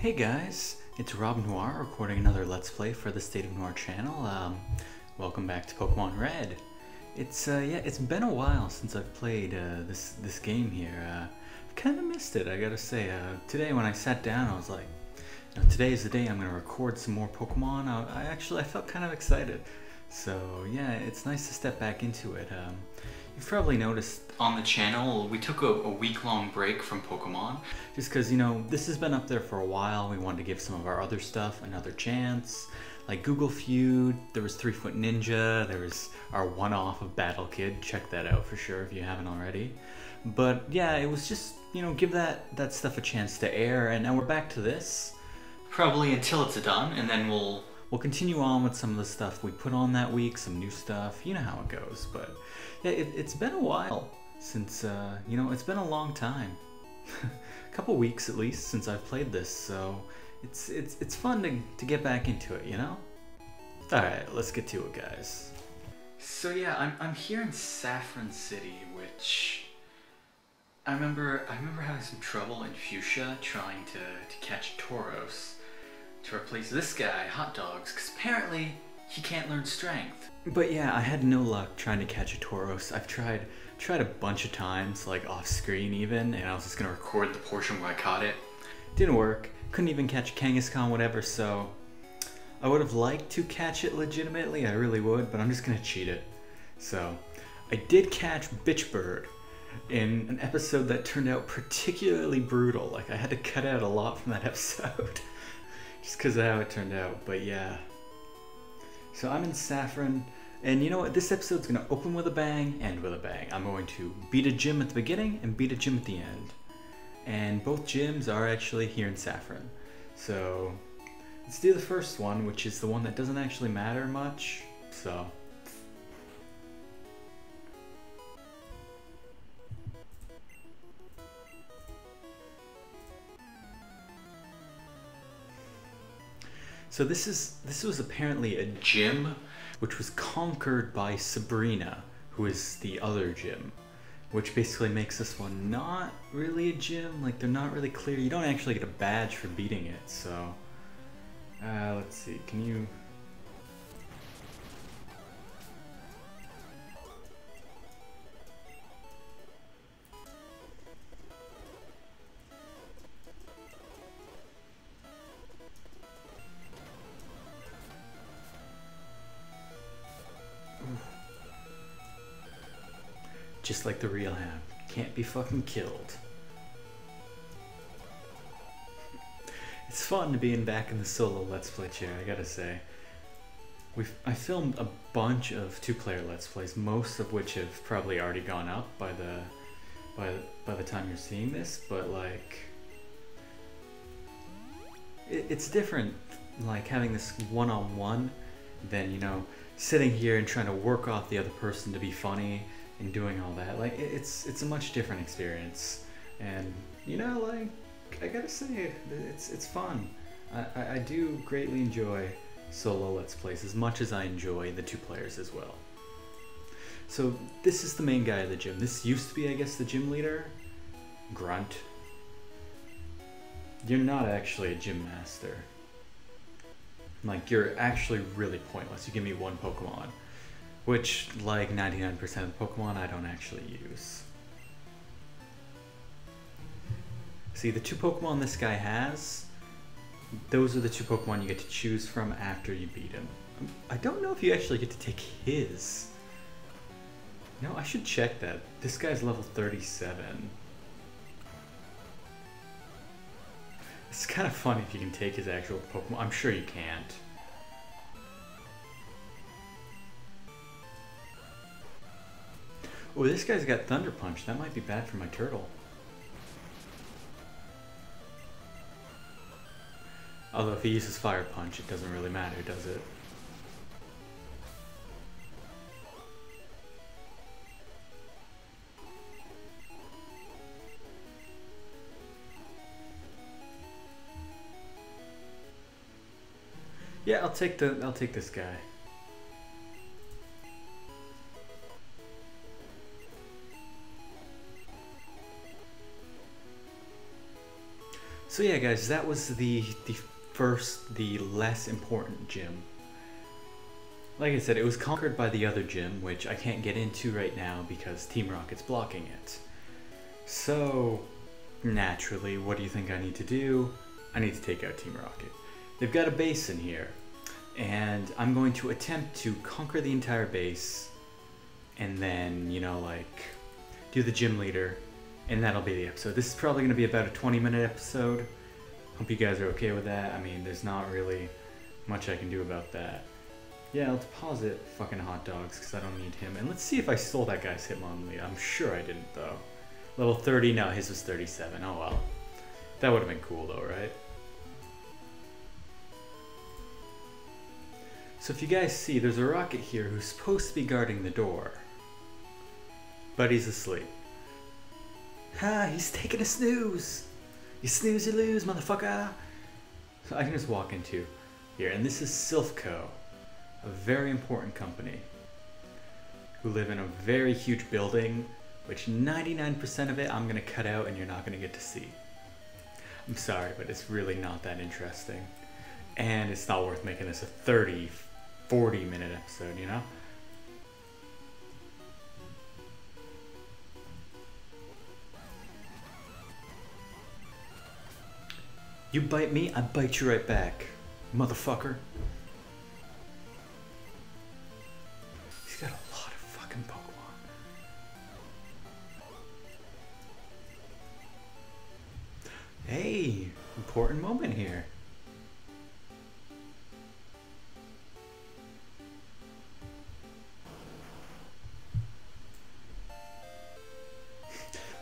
Hey guys, it's Rob Noire recording another Let's Play for the State of Noire channel. Welcome back to Pokemon Red. It's been a while since I've played this game here. I've kind of missed it, I gotta say. Today when I sat down, I was like, today is the day I'm gonna record some more Pokemon. I felt kind of excited. So yeah, it's nice to step back into it. You've probably noticed on the channel, we took a week-long break from Pokemon, just because, this has been up there for a while. We wanted to give some of our other stuff another chance, like Google Feud, there was 3 Foot Ninja, there was our one-off of Battle Kid, check that out for sure if you haven't already. But yeah, it was just, give that stuff a chance to air, and now we're back to this, probably until it's done, and then we'll continue on with some of the stuff we put on that week, some new stuff, you know how it goes. But yeah, it's been a while since, it's been a long time. A couple weeks at least since I've played this, so it's fun to get back into it, Alright, let's get to it, guys. So yeah, I'm here in Saffron City, which I remember having some trouble in Fuchsia trying to catch Tauros to replace this guy, Hot Dogs, because apparently he can't learn strength. But yeah, I had no luck trying to catch a Tauros. I've tried a bunch of times, like off screen even, and I was just gonna record the portion where I caught it. Didn't work. Couldn't even catch Kangaskhan, whatever, so I would have liked to catch it legitimately, I really would, but I'm just gonna cheat it. So, I did catch Bitchbird in an episode that turned out particularly brutal. Like, I had to cut out a lot from that episode. Just because of how it turned out, but yeah. So I'm in Saffron, and you know what? This episode's going to open with a bang, end with a bang. I'm going to beat a gym at the beginning and beat a gym at the end. And both gyms are actually here in Saffron. So let's do the first one, which is the one that doesn't actually matter much. So this was apparently a gym which was conquered by Sabrina, who is the other gym, which basically makes this one not really a gym. Like, they're not really clear. You don't actually get a badge for beating it, so let's see, can you... Just like the real ham, can't be fucking killed. It's fun to be back in the solo Let's Play chair, I gotta say. I filmed a bunch of 2-player Let's Plays, most of which have probably already gone up by the time you're seeing this, but like, it's different, like having this one-on-one than, sitting here and trying to work off the other person to be funny and doing all that. Like, it's a much different experience, and like, I gotta say, it's fun. I do greatly enjoy solo Let's Plays as much as I enjoy the 2 players as well. So this is the main guy of the gym. This used to be, I guess, the gym leader, Grunt. You're not actually a gym master. Like, you're actually really pointless. You give me 1 Pokemon, which, like 99% of the Pokemon, I don't actually use. See, the 2 Pokemon this guy has, those are the 2 Pokemon you get to choose from after you beat him. I don't know if you actually get to take his. No, I should check that. This guy's level 37. It's kind of funny if you can take his actual Pokemon. I'm sure you can't. Oh, this guy's got Thunder Punch. That might be bad for my turtle. Although if he uses Fire Punch, it doesn't really matter, does it? Yeah, I'll take this guy. So yeah, guys, that was the less important gym. Like I said, it was conquered by the other gym, which I can't get into right now because Team Rocket's blocking it. So, naturally, what do you think I need to do? I need to take out Team Rocket. They've got a base in here, and I'm going to attempt to conquer the entire base, and then, you know, like, do the gym leader, and that'll be the episode. This is probably going to be about a 20-minute episode. Hope you guys are okay with that. I mean, there's not really much I can do about that. Yeah, let's pause it, fucking hot dogs, because I don't need him. And let's see if I stole that guy's Hitmonlee. I'm sure I didn't, though. Level 30, no, his was 37. Oh well. That would have been cool, though, right? So if you guys see, there's a Rocket here who's supposed to be guarding the door. But he's asleep. Ha, he's taking a snooze! You snooze, you lose, motherfucker! So I can just walk into here, and this is Silphco, a very important company who live in a very huge building, which 99% of it I'm gonna cut out and you're not gonna get to see. I'm sorry, but it's really not that interesting. And it's not worth making this a 30, 40-minute episode, you know? You bite me, I bite you right back, motherfucker. He's got a lot of fucking Pokemon. Hey, important moment here.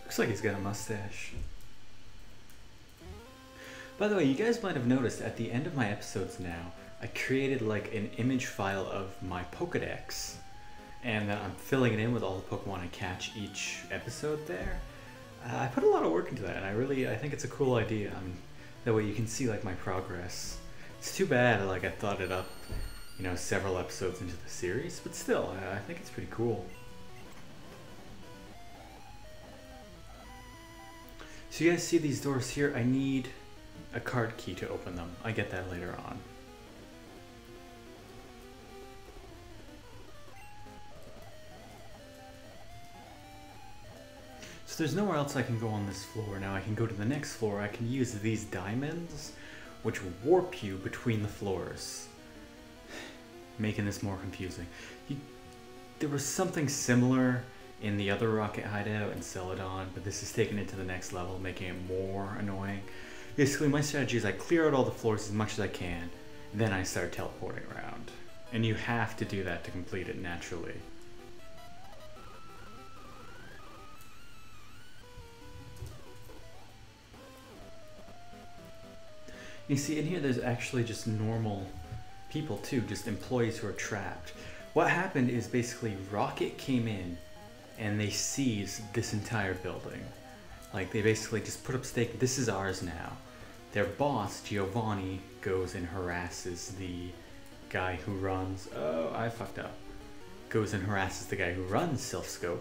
Looks like he's got a mustache. By the way, you guys might have noticed at the end of my episodes now, I created like an image file of my Pokedex. And I'm filling it in with all the Pokemon I catch each episode there. I put a lot of work into that, and I think it's a cool idea. That way you can see like my progress. It's too bad like I thought it up, you know, several episodes into the series, but still, I think it's pretty cool. So you guys see these doors here? I need a card key to open them. I get that later on. So there's nowhere else I can go on this floor. Now I can go to the next floor. I can use these diamonds, which warp you between the floors, making this more confusing. There was something similar in the other Rocket hideout in Celadon, but this is taking it to the next level, making it more annoying. Basically, my strategy is I clear out all the floors as much as I can, then I start teleporting around. And you have to do that to complete it naturally. You see, in here there's actually just normal people too, just employees who are trapped. What happened is basically Rocket came in and they seized this entire building. Like, they basically just put up stake, this is ours now. Their boss, Giovanni, goes and harasses the guy who runs, oh, I fucked up. Goes and harasses the guy who runs Silphco.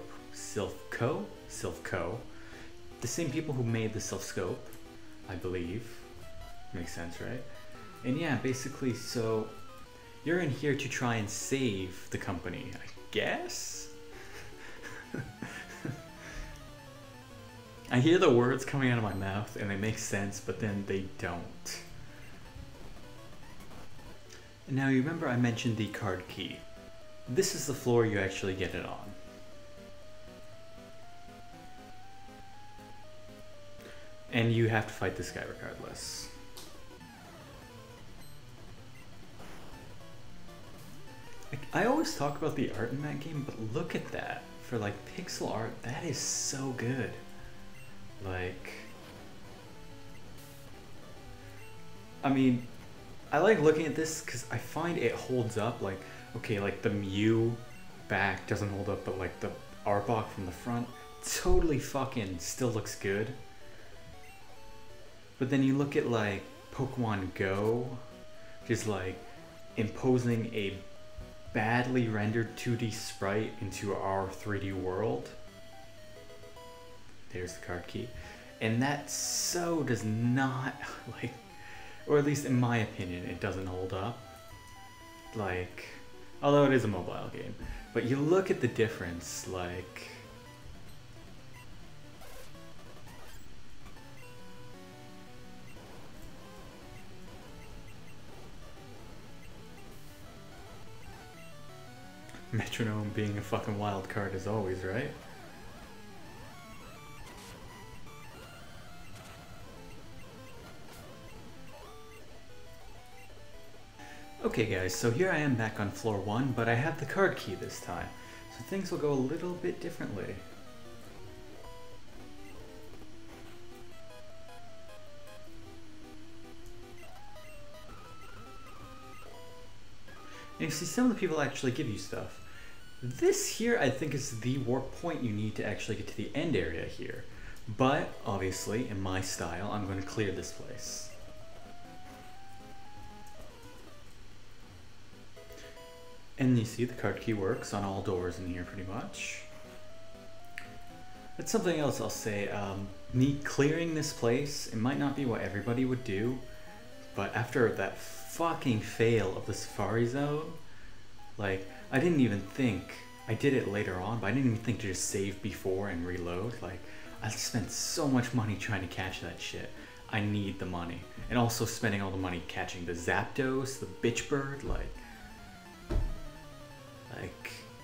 The same people who made the Silphscope, I believe. Makes sense, right? And yeah, basically, so you're in here to try and save the company, I guess? I hear the words coming out of my mouth and they make sense, but then they don't. And now you remember I mentioned the card key. This is the floor you actually get it on. And you have to fight this guy regardless. I always talk about the art in that game, but look at that. For like pixel art, that is so good. Like, I mean, I like looking at this because I find it holds up. Like, okay, like the Mew back doesn't hold up, but like the Arbok from the front totally fucking still looks good. But then you look at like Pokemon Go, just like imposing a badly rendered 2D sprite into our 3D world. There's the card key. And that so does not, like, or at least in my opinion, it doesn't hold up. Like, although it is a mobile game. But you look at the difference, like... Metronome being a fucking wild card as always, right? Okay guys, so here I am back on floor 1, but I have the card key this time, so things will go a little bit differently. And you see, some of the people actually give you stuff. This here, I think, is the warp point you need to actually get to the end area here. But, obviously, in my style, I'm going to clear this place. And you see, the card key works on all doors in here, pretty much. But something else I'll say, me clearing this place, it might not be what everybody would do, but after that fucking fail of the Safari Zone, like, I didn't even think, I did it later on, but I didn't even think to just save before and reload. Like, I spent so much money trying to catch that shit. I need the money. And also spending all the money catching the Zapdos, the Bitch Bird, like,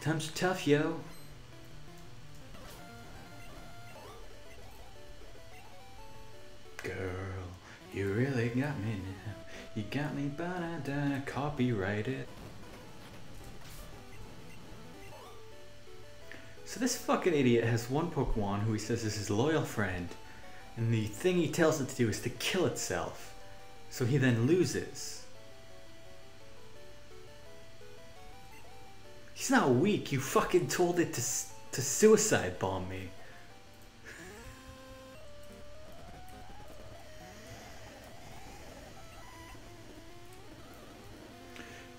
times are tough, yo. Girl, you really got me now. You got me, but I done copyrighted. So this fucking idiot has one Pokemon who he says is his loyal friend, and the thing he tells it to do is to kill itself. So he then loses. He's not weak, you fucking told it to suicide bomb me.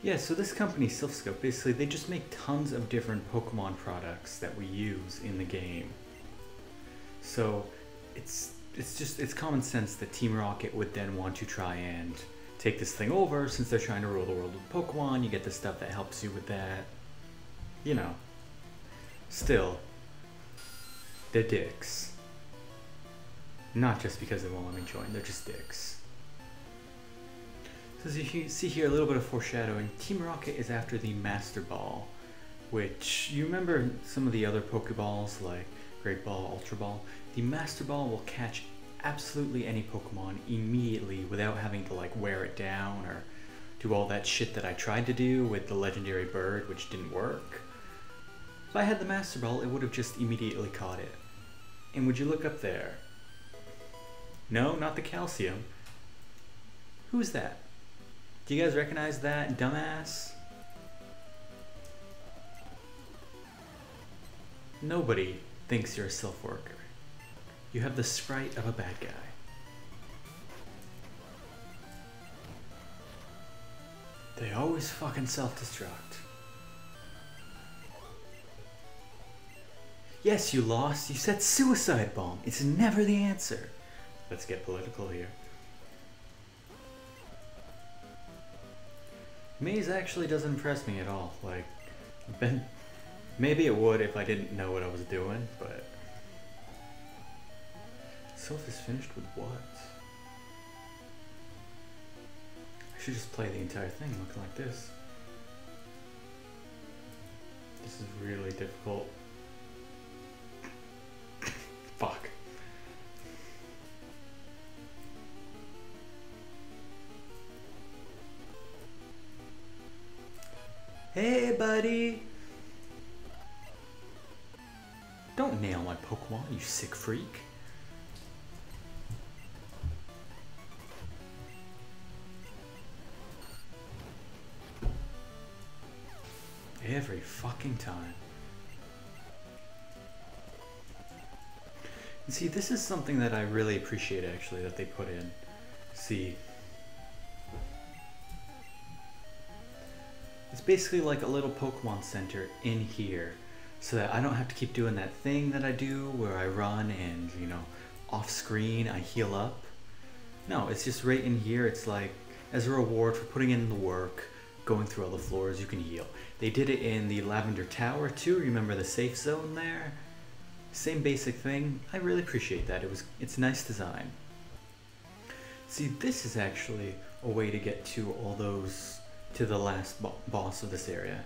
Yeah, so this company, Silphscope, basically they just make tons of different Pokemon products that we use in the game. So it's common sense that Team Rocket would then want to try and take this thing over, since they're trying to rule the world with Pokemon. You get the stuff that helps you with that. You know. Still, they're dicks. Not just because they won't let me join, they're just dicks. So as you can see here, a little bit of foreshadowing. Team Rocket is after the Master Ball, which, you remember some of the other Pokeballs, like Great Ball, Ultra Ball? The Master Ball will catch absolutely any Pokemon immediately without having to like wear it down or do all that shit that I tried to do with the legendary bird, which didn't work. If I had the Master Ball, it would have just immediately caught it. And would you look up there? No, not the calcium. Who's that? Do you guys recognize that, dumbass? Nobody thinks you're a Silph worker. You have the sprite of a bad guy. They always fucking self-destruct. Yes, you lost. You said suicide bomb. It's never the answer. Let's get political here. Maze actually doesn't impress me at all. Like, maybe it would if I didn't know what I was doing, but... Silph is finished with what? I should just play the entire thing looking like this. This is really difficult. Fuck. Hey, buddy! Don't nail my Pokemon, you sick freak. Every fucking time. And see, this is something that I really appreciate actually that they put in. See, it's basically like a little Pokemon Center in here, so that I don't have to keep doing that thing that I do where I run and, you know, off screen I heal up. No, it's just right in here. It's like, as a reward for putting in the work, going through all the floors, you can heal. They did it in the Lavender Tower too. Remember the safe zone there? Same basic thing. I really appreciate that. It's nice design. See, this is actually a way to get to all those, to the last boss of this area.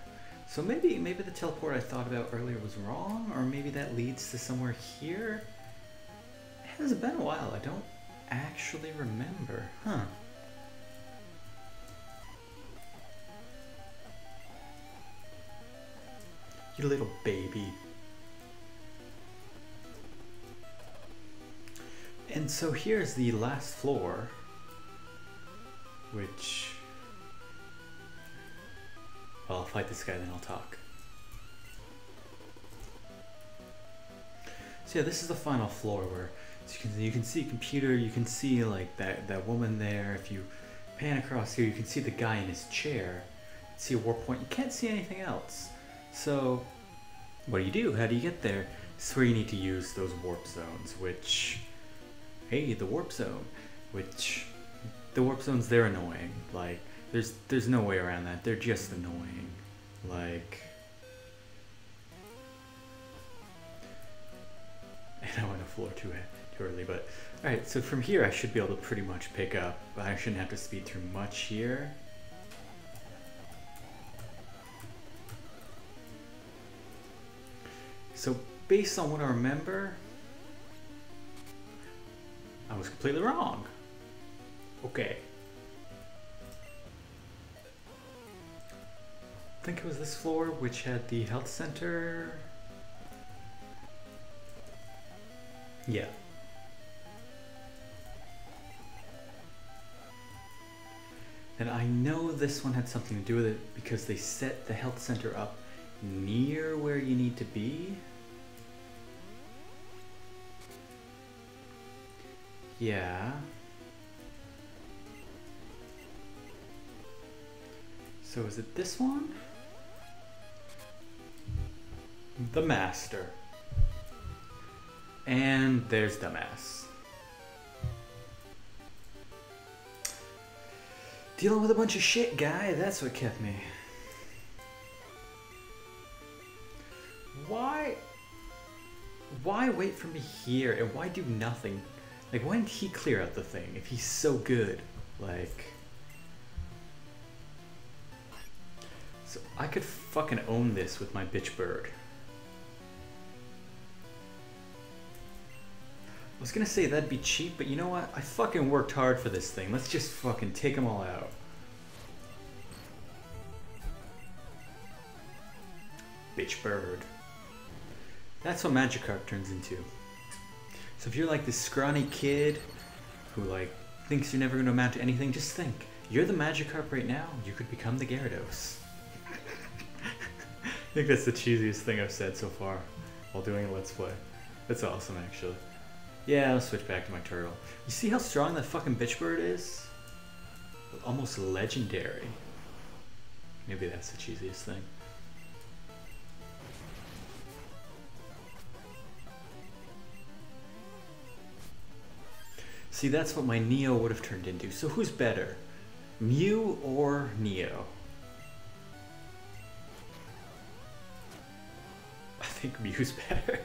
So maybe the teleport I thought about earlier was wrong, or maybe that leads to somewhere here? It has been a while. I don't actually remember. Huh. You little baby. And so here's the last floor, which... Well, I'll fight this guy, then I'll talk. So yeah, this is the final floor where you can see computer, you can see like that woman there. If you pan across here, you can see the guy in his chair. See a warp point. You can't see anything else. So what do? How do you get there? This is where you need to use those warp zones, which... Hey, the warp zone. Which... The warp zones, they're annoying. Like, there's no way around that. They're just annoying. Like... And I went a floor too early, but... Alright, so from here I should be able to pretty much pick up. I shouldn't have to speed through much here. So, based on what I remember, I was completely wrong. Okay. I think it was this floor which had the health center. Yeah. And I know this one had something to do with it because they set the health center up near where you need to be. Yeah. So is it this one? The Master. And there's Dumbass. Dealing with a bunch of shit, guy. That's what kept me. Why wait for me here and why do nothing? Like, why didn't he clear out the thing if he's so good? Like... So I could fucking own this with my bitch bird. I was gonna say that'd be cheap, but you know what? I fucking worked hard for this thing. Let's just fucking take them all out. Bitch bird. That's what Magikarp turns into. So if you're like this scrawny kid who like thinks you're never gonna amount to anything, just think. You're the Magikarp right now, you could become the Gyarados. I think that's the cheesiest thing I've said so far while doing a Let's Play. That's awesome, actually. Yeah, I'll switch back to my turtle. You see how strong that fucking bitch bird is? Almost legendary. Maybe that's the cheesiest thing. See, that's what my Neo would have turned into. So who's better? Mew or Neo? I think Mew's better.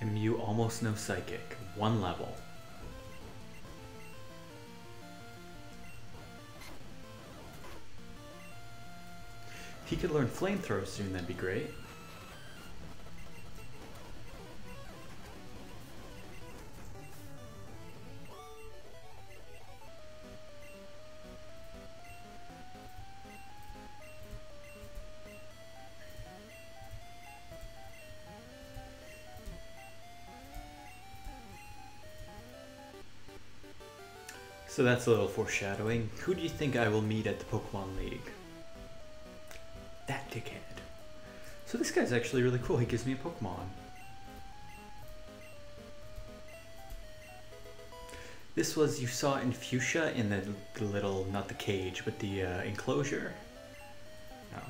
And Mew almost no psychic. 1 level. If he could learn flamethrower soon, that'd be great. So that's a little foreshadowing. Who do you think I will meet at the Pokemon League? That dickhead. So this guy's actually really cool. He gives me a Pokemon. This was, you saw in Fuchsia in the little, not the cage, but the enclosure. No.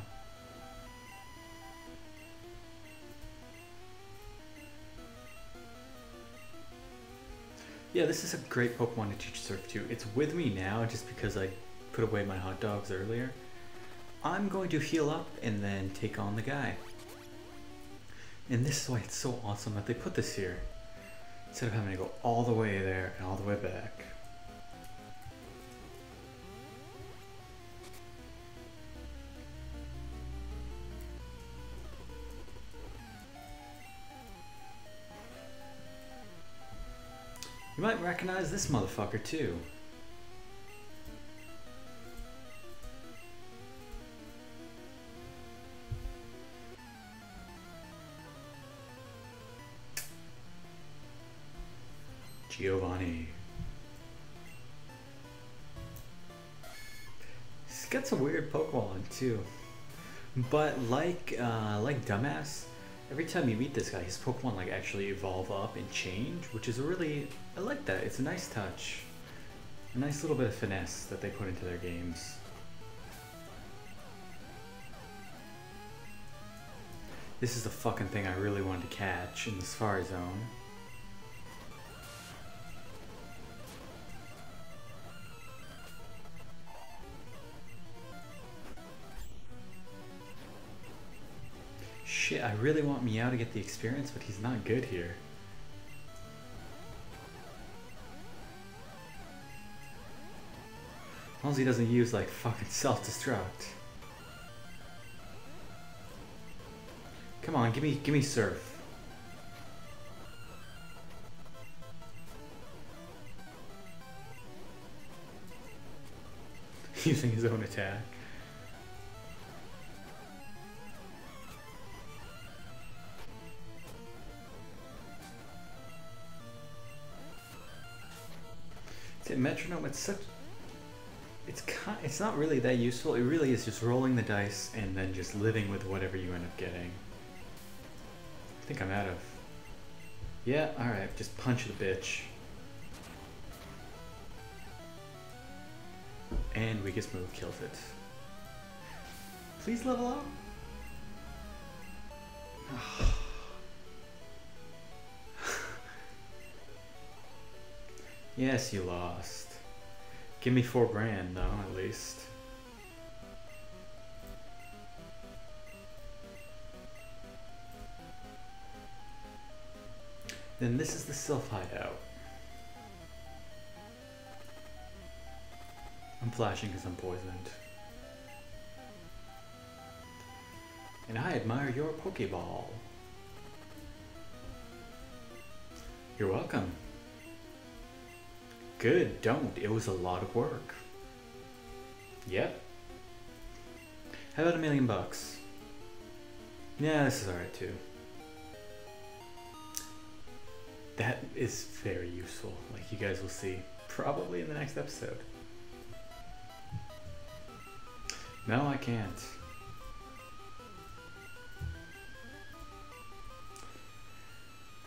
Yeah, this is a great Pokemon to teach Surf to. It's with me now just because I put away my hot dogs earlier. I'm going to heal up and then take on the guy. And this is why it's so awesome that they put this here. Instead of having to go all the way there and all the way back. You might recognize this motherfucker too. Giovanni. He's got some weird Pokemon too. But like Dumbass, every time you meet this guy, his Pokemon like actually evolve up and change, which is really, I like that. It's a nice touch. A nice little bit of finesse that they put into their games. This is the fucking thing I really wanted to catch in the Safari Zone. Shit, I really want Meow to get the experience, but he's not good here. As long as he doesn't use like fucking self-destruct. Come on, give me Surf. Using his own attack. Metronome, it's not really that useful. It really is just rolling the dice and then just living with whatever you end up getting. I think I'm out of. Yeah, alright, just punch the bitch. And weakest move kills it. Please level up. Yes, you lost. Give me $4 grand though, at least. Then this is the Sylph hideout. I'm flashing because I'm poisoned. And I admire your Pokeball. You're welcome. Good, don't. It was a lot of work. Yep. How about $1 million bucks? Yeah, this is alright too. That is very useful, like you guys will see probably in the next episode. No, I can't.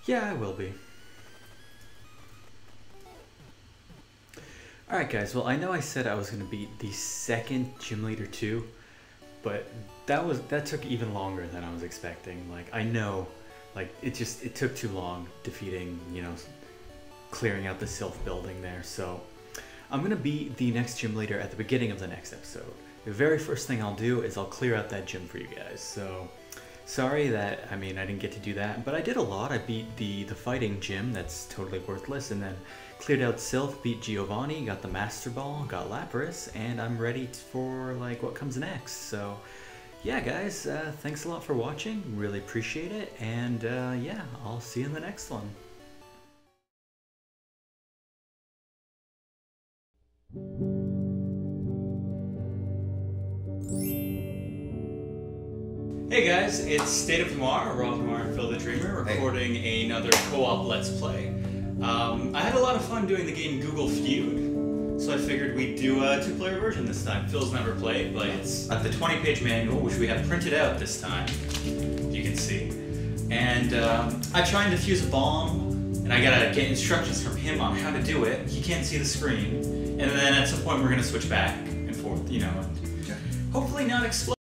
Yeah, I will be. Alright guys, well I know I said I was going to beat the second Gym Leader 2, but that took even longer than I was expecting. Like I know, like it took too long defeating, you know, clearing out the Sylph building there, so I'm going to beat the next Gym Leader at the beginning of the next episode. The very first thing I'll do is I'll clear out that gym for you guys, so sorry that, I didn't get to do that, but I did a lot. I beat the fighting gym that's totally worthless, and then cleared out Sylph, beat Giovanni, got the Master Ball, got Lapras, and I'm ready for like what comes next. So yeah guys, thanks a lot for watching, really appreciate it, and yeah, I'll see you in the next one. Hey guys, it's State of Noire, Rob Noire and Phil the Dreamer, recording another co-op Let's Play. I had a lot of fun doing the game Google Feud, so I figured we'd do a two-player version this time. Phil's never played, but it's the 20-page manual, which we have printed out this time, if you can see. And I try and defuse a bomb, and I gotta get instructions from him on how to do it. He can't see the screen, and then at some point we're gonna switch back and forth, you know, and hopefully not explode.